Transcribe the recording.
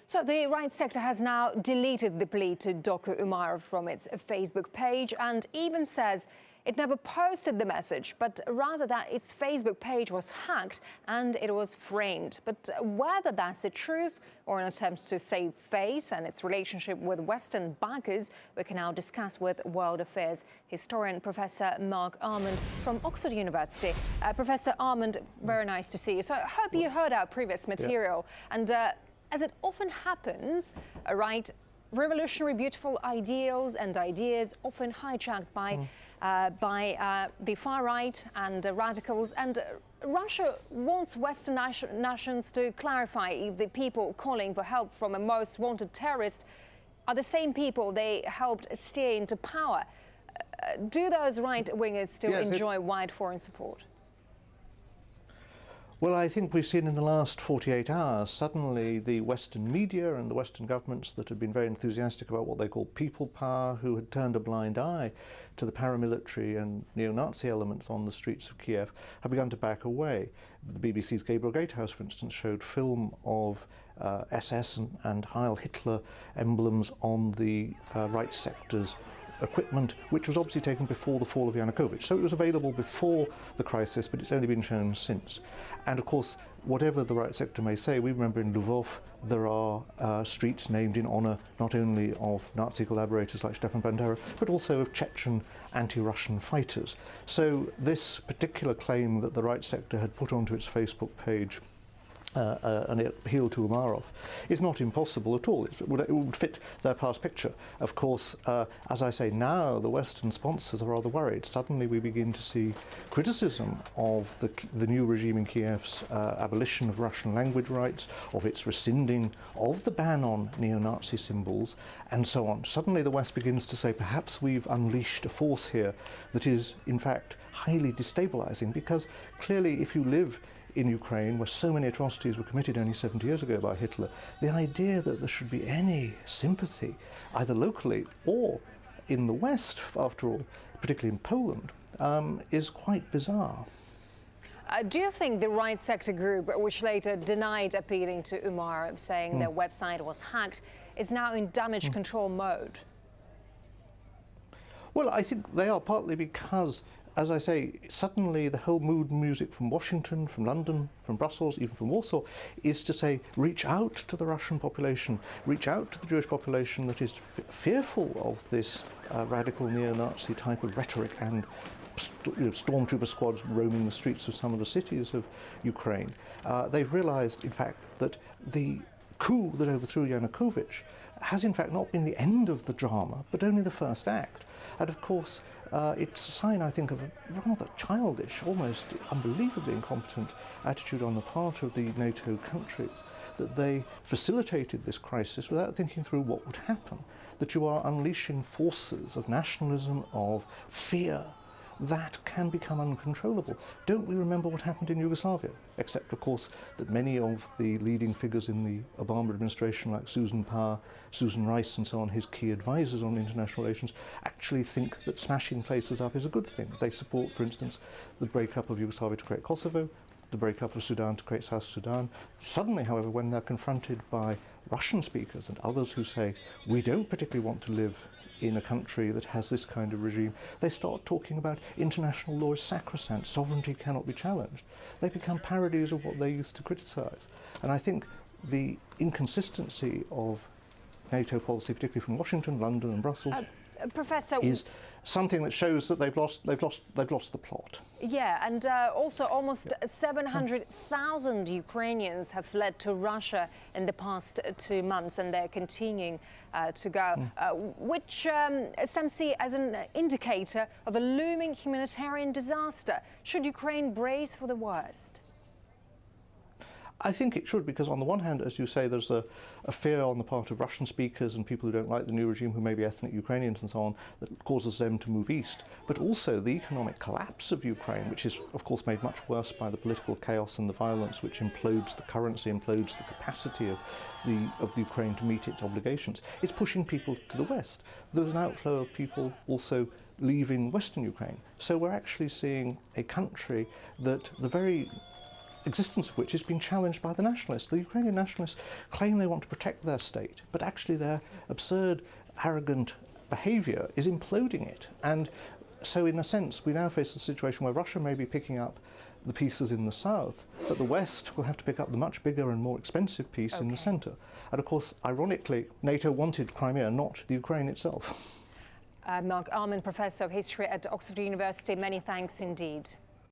So the right sector has now deleted the plea to Dr. Umarov from its Facebook page and even says it never posted the message, but rather that its Facebook page was hacked and it was framed. But whether that's the truth or an attempt to save face and its relationship with Western backers, we can now discuss with World Affairs historian Professor Mark Armand from Oxford University. Professor Armand, very nice to see you. So I hope you heard our previous material. Yeah. And as it often happens, revolutionary, beautiful ideals and ideas often hijacked by the far right and radicals. And Russia wants Western nations to clarify if the people calling for help from a most wanted terrorist are the same people they helped steer into power. Do those right-wingers still enjoy wide foreign support? Well, I think we've seen in the last 48 hours, suddenly the Western media and the Western governments that had been very enthusiastic about what they call people power, who had turned a blind eye to the paramilitary and neo-Nazi elements on the streets of Kiev, have begun to back away. The BBC's Gabriel Gatehouse, for instance, showed film of SS and Heil Hitler emblems on the right sector's equipment, which was obviously taken before the fall of Yanukovych. So it was available before the crisis, but it's only been shown since. And of course, whatever the right sector may say, we remember in Lvov there are streets named in honour not only of Nazi collaborators like Stefan Bandera, but also of Chechen anti-Russian fighters. So this particular claim that the right sector had put onto its Facebook page and it appealed to Umarov is not impossible at all. It would fit their past picture. Of course, as I say, now the Western sponsors are rather worried. Suddenly we begin to see criticism of the new regime in Kiev's abolition of Russian language rights, of its rescinding of the ban on neo-Nazi symbols, and so on. Suddenly the West begins to say perhaps we've unleashed a force here that is in fact highly destabilizing, because clearly if you live in Ukraine, where so many atrocities were committed only 70 years ago by Hitler, the idea that there should be any sympathy, either locally or in the West, after all, particularly in Poland, is quite bizarre. Do you think the right sector group, which later denied appealing to Umarov, saying their website was hacked, is now in damage control mode? Well, I think they are, partly because, as I say, suddenly the whole mood music from Washington, from London, from Brussels, even from Warsaw, is to say, reach out to the Russian population, reach out to the Jewish population that is fearful of this radical neo-Nazi type of rhetoric and stormtrooper squads roaming the streets of some of the cities of Ukraine. They've realized, in fact, that the coup that overthrew Yanukovych has in fact not been the end of the drama, but only the first act. And of course, it's a sign, I think, of a rather childish, almost unbelievably incompetent attitude on the part of the NATO countries, that they facilitated this crisis without thinking through what would happen, that you are unleashing forces of nationalism, of fear, that can become uncontrollable. Don't we remember what happened in Yugoslavia? Except, of course, that many of the leading figures in the Obama administration, like Susan Parr, Susan Rice and so on, his key advisors on international relations, actually think that smashing places up is a good thing. They support, for instance, the breakup of Yugoslavia to create Kosovo, the breakup of Sudan to create South Sudan. Suddenly, however, when they're confronted by Russian speakers and others who say, we don't particularly want to live in a country that has this kind of regime, they start talking about international law is sacrosanct, sovereignty cannot be challenged. They become parodies of what they used to criticize. And I think the inconsistency of NATO policy, particularly from Washington, London and Brussels, Professor, is something that shows that they've lost the plot. Yeah, and also almost 700,000 Ukrainians have fled to Russia in the past 2 months, and they're continuing to go, which some see as an indicator of a looming humanitarian disaster. Should Ukraine brace for the worst? I think it should, because on the one hand, as you say, there's a fear on the part of Russian speakers and people who don't like the new regime, who may be ethnic Ukrainians and so on, that causes them to move east. But also the economic collapse of Ukraine, which is of course made much worse by the political chaos and the violence, which implodes the currency, implodes the capacity of the Ukraine to meet its obligations. It's pushing people to the west. There's an outflow of people also leaving Western Ukraine. So we're actually seeing a country that the very existence of which is being challenged by the nationalists. The Ukrainian nationalists claim they want to protect their state, but actually their absurd, arrogant behaviour is imploding it. And so in a sense, we now face a situation where Russia may be picking up the pieces in the south, but the West will have to pick up the much bigger and more expensive piece in the centre. And of course, ironically, NATO wanted Crimea, not the Ukraine itself. Mark Arman, Professor of History at Oxford University, many thanks indeed.